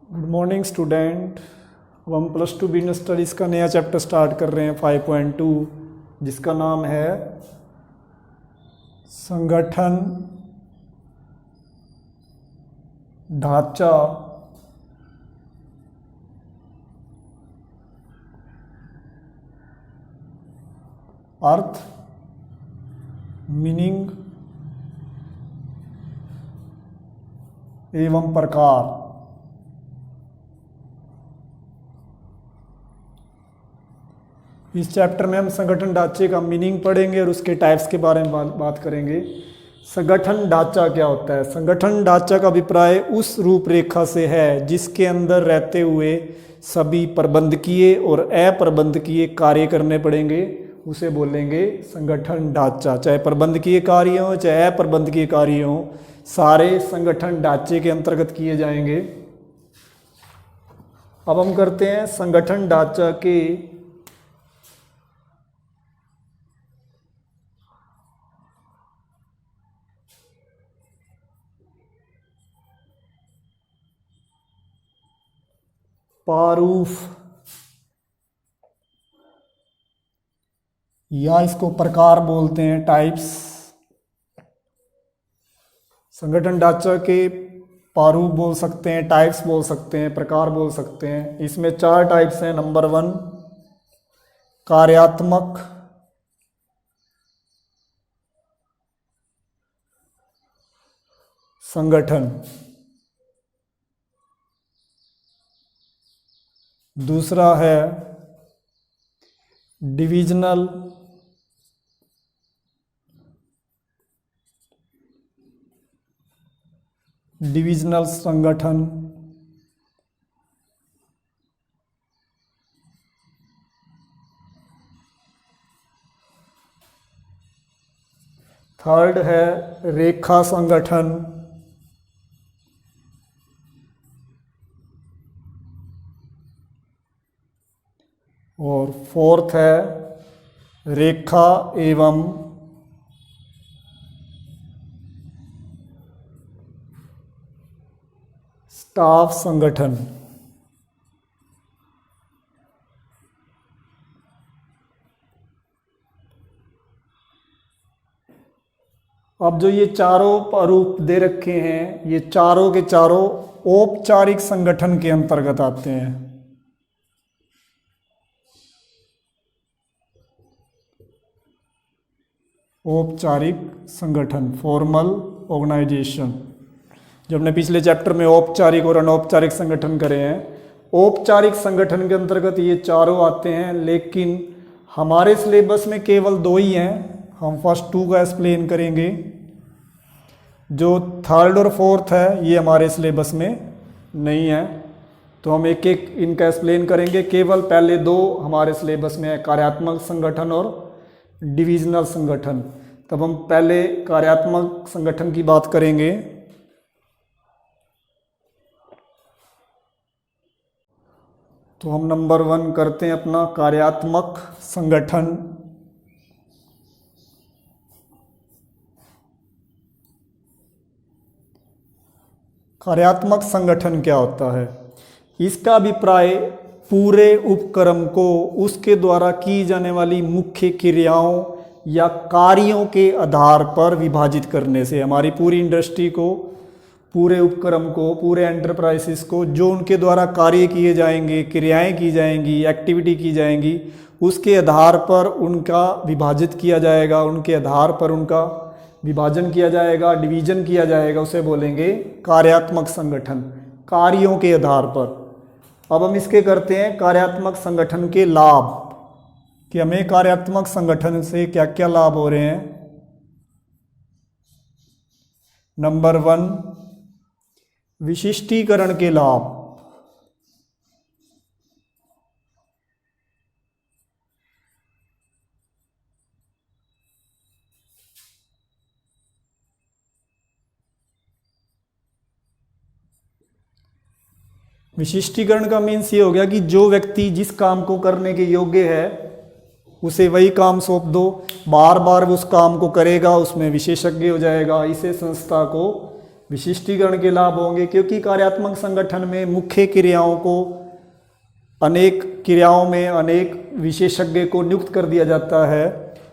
Good morning student. अब हम +2 business studies का नया चैप्टर स्टार्ट कर रहे हैं 5.2, जिसका नाम है संगठन ढांचा अर्थ मीनिंग एवं प्रकार। इस चैप्टर में हम संगठन ढांचे का मीनिंग पढ़ेंगे और उसके टाइप्स के बारे में बात करेंगे। संगठन ढांचा क्या होता है? संगठन ढांचा का अभिप्राय उस रूपरेखा से है जिसके अंदर रहते हुए सभी प्रबंधकीय और अप्रबंधकीय कार्य करने पड़ेंगे, उसे बोलेंगे संगठन ढांचा। चाहे प्रबंधकीय कार्य हो चाहे अप्रबंधकीय कार्य हो, सारे संगठन ढांचे के अंतर्गत किए जाएंगे। अब हम करते हैं संगठन ढांचा के प्रारूप या इसको प्रकार बोलते हैं, टाइप्स। संगठन ढांचा के प्रारूप बोल सकते हैं, टाइप्स बोल सकते हैं, प्रकार बोल सकते हैं। इसमें 4 टाइप्स हैं। नंबर 1 कार्यात्मक संगठन, दूसरा है डिविजनल संगठन, थर्ड है रेखा संगठन, और फोर्थ है रेखा एवं स्टाफ संगठन। अब जो ये चारों प्रारूप दे रखे हैं, ये चारों के चारों औपचारिक संगठन के अंतर्गत आते हैं। औपचारिक संगठन, फॉर्मल ऑर्गेनाइजेशन। जो हमने पिछले चैप्टर में औपचारिक और अनौपचारिक संगठन करे हैं, औपचारिक संगठन के अंतर्गत ये चारों आते हैं, लेकिन हमारे सिलेबस में केवल 2 ही हैं। हम फर्स्ट 2 का एक्सप्लेन करेंगे। जो थर्ड और फोर्थ है ये हमारे सिलेबस में नहीं है, तो हम एक एक इनका एक्सप्लेन करेंगे। केवल पहले 2 हमारे सिलेबस में है, कार्यात्मक संगठन और डिविजनल संगठन। तब हम पहले कार्यात्मक संगठन की बात करेंगे। तो हम नंबर 1 करते हैं अपना कार्यात्मक संगठन। कार्यात्मक संगठन क्या होता है? इसका अभिप्राय पूरे उपक्रम को उसके द्वारा की जाने वाली मुख्य क्रियाओं या कार्यों के आधार पर विभाजित करने से, हमारी पूरी इंडस्ट्री को, पूरे उपक्रम को, पूरे एंटरप्राइजेस को जो उनके द्वारा कार्य किए जाएंगे, क्रियाएं की जाएंगी, एक्टिविटी की जाएंगी, उसके आधार पर उनका विभाजित किया जाएगा, उनके आधार पर उनका विभाजन किया जाएगा, डिवीजन किया जाएगा, उसे बोलेंगे कार्यात्मक संगठन, कार्यों के आधार पर। अब हम इसके करते हैं कार्यात्मक संगठन के लाभ, कि हमें कार्यात्मक संगठन से क्या क्या लाभ हो रहे हैं। नंबर 1 विशिष्टीकरण के लाभ। विशिष्टीकरण का मीन्स ये हो गया कि जो व्यक्ति जिस काम को करने के योग्य है उसे वही काम सौंप दो, बार बार उस काम को करेगा, उसमें विशेषज्ञ हो जाएगा। इसे संस्था को विशिष्टीकरण के लाभ होंगे, क्योंकि कार्यात्मक संगठन में मुख्य क्रियाओं को अनेक क्रियाओं में अनेक विशेषज्ञ को नियुक्त कर दिया जाता है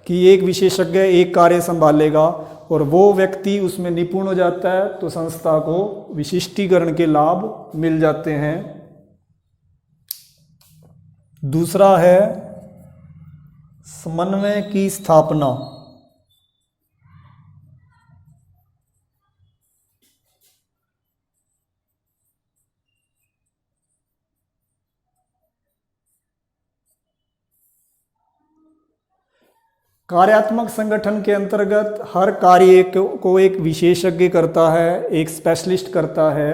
कि एक विशेषज्ञ एक कार्य संभालेगा और वो व्यक्ति उसमें निपुण हो जाता है, तो संस्था को विशिष्टीकरण के लाभ मिल जाते हैं। दूसरा है समन्वय की स्थापना। कार्यात्मक संगठन के अंतर्गत हर कार्य को एक विशेषज्ञ करता है, एक स्पेशलिस्ट करता है,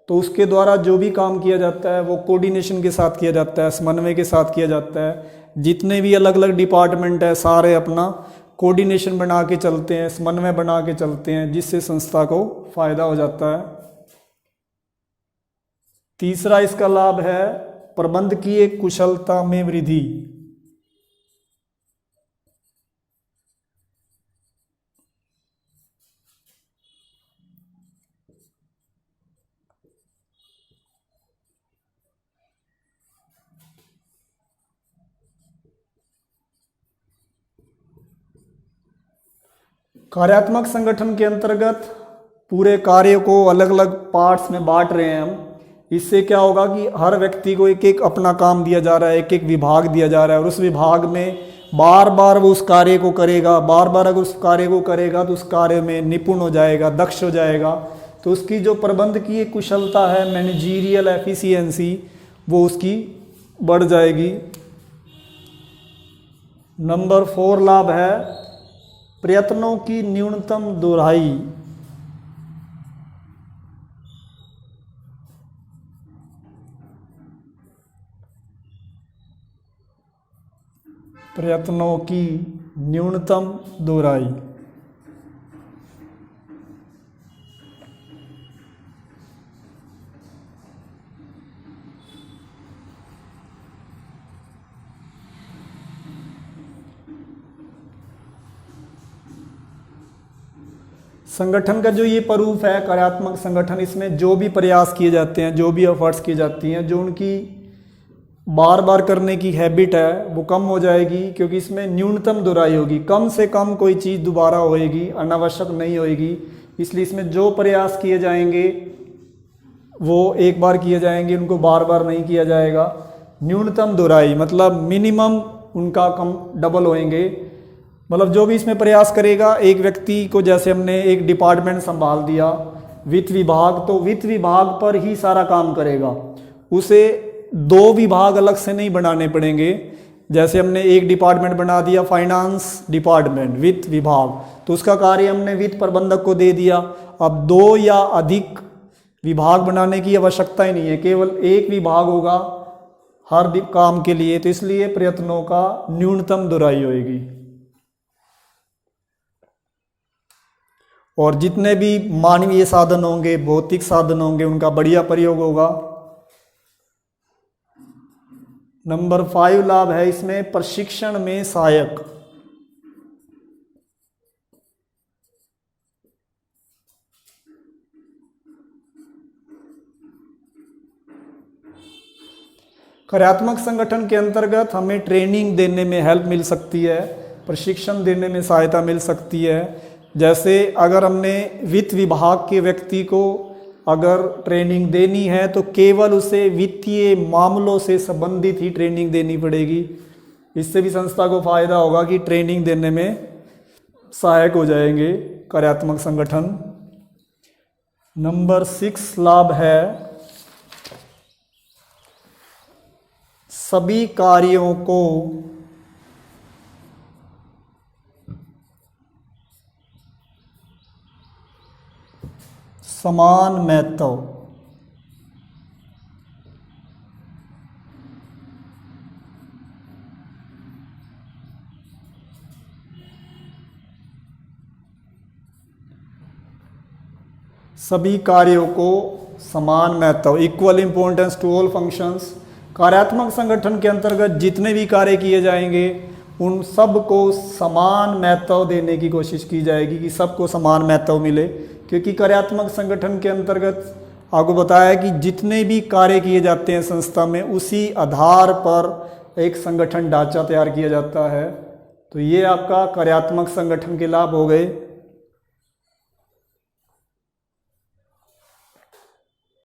तो उसके द्वारा जो भी काम किया जाता है वो कोऑर्डिनेशन के साथ किया जाता है, समन्वय के साथ किया जाता है। जितने भी अलग अलग डिपार्टमेंट है सारे अपना कोऑर्डिनेशन बना के चलते हैं, समन्वय बना के चलते हैं, जिससे संस्था को फायदा हो जाता है। तीसरा इसका लाभ है प्रबंधकीय कुशलता में वृद्धि। कार्यात्मक संगठन के अंतर्गत पूरे कार्य को अलग अलग पार्ट्स में बांट रहे हैं हम। इससे क्या होगा कि हर व्यक्ति को एक एक अपना काम दिया जा रहा है, एक एक विभाग दिया जा रहा है, और उस विभाग में बार बार वो उस कार्य को करेगा। बार बार अगर उस कार्य को करेगा तो उस कार्य में निपुण हो जाएगा, दक्ष हो जाएगा, तो उसकी जो प्रबंधकीय कुशलता है, मैनेजीरियल एफिशिएंसी, वो उसकी बढ़ जाएगी। नंबर 4 लाभ है प्रयत्नों की न्यूनतम दोहराई। प्रयत्नों की न्यूनतम दोहराई। संगठन का जो ये प्रारूप है कार्यात्मक संगठन, इसमें जो भी प्रयास किए जाते हैं, जो भी एफर्ट्स की जाती हैं, जो उनकी बार बार करने की हैबिट है वो कम हो जाएगी, क्योंकि इसमें न्यूनतम दोहराई होगी। कम से कम कोई चीज़ दोबारा होएगी, अनावश्यक नहीं होएगी। इसलिए इसमें जो प्रयास किए जाएंगे वो एक बार किए जाएंगे, उनको बार बार नहीं किया जाएगा। न्यूनतम दोहराई मतलब मिनिमम उनका कम डबल होएंगे। मतलब जो भी इसमें प्रयास करेगा, एक व्यक्ति को जैसे हमने एक डिपार्टमेंट संभाल दिया वित्त विभाग, तो वित्त विभाग पर ही सारा काम करेगा, उसे 2 विभाग अलग से नहीं बनाने पड़ेंगे। जैसे हमने एक डिपार्टमेंट बना दिया फाइनेंस डिपार्टमेंट, वित्त विभाग, तो उसका कार्य हमने वित्त प्रबंधक को दे दिया। अब 2 या अधिक विभाग बनाने की आवश्यकता ही नहीं है, केवल एक विभाग होगा हर काम के लिए। तो इसलिए प्रयत्नों का न्यूनतम दोहराई होगी। और जितने भी मानवीय साधन होंगे, भौतिक साधन होंगे, उनका बढ़िया प्रयोग होगा। नंबर 5 लाभ है इसमें प्रशिक्षण में सहायक। कार्यात्मक संगठन के अंतर्गत हमें ट्रेनिंग देने में हेल्प मिल सकती है, प्रशिक्षण देने में सहायता मिल सकती है। जैसे अगर हमने वित्त विभाग के व्यक्ति को अगर ट्रेनिंग देनी है तो केवल उसे वित्तीय मामलों से संबंधित ही ट्रेनिंग देनी पड़ेगी। इससे भी संस्था को फायदा होगा कि ट्रेनिंग देने में सहायक हो जाएंगे कार्यात्मक संगठन। नंबर 6 लाभ है सभी कार्यों को समान महत्व। सभी कार्यों को समान महत्व, equal importance to all functions. कार्यात्मक संगठन के अंतर्गत जितने भी कार्य किए जाएंगे उन सब को समान महत्व देने की कोशिश की जाएगी कि सबको समान महत्व मिले। क्योंकि कार्यात्मक संगठन के अंतर्गत आपको बताया कि जितने भी कार्य किए जाते हैं संस्था में, उसी आधार पर एक संगठन ढांचा तैयार किया जाता है। तो ये आपका कार्यात्मक संगठन के लाभ हो गए।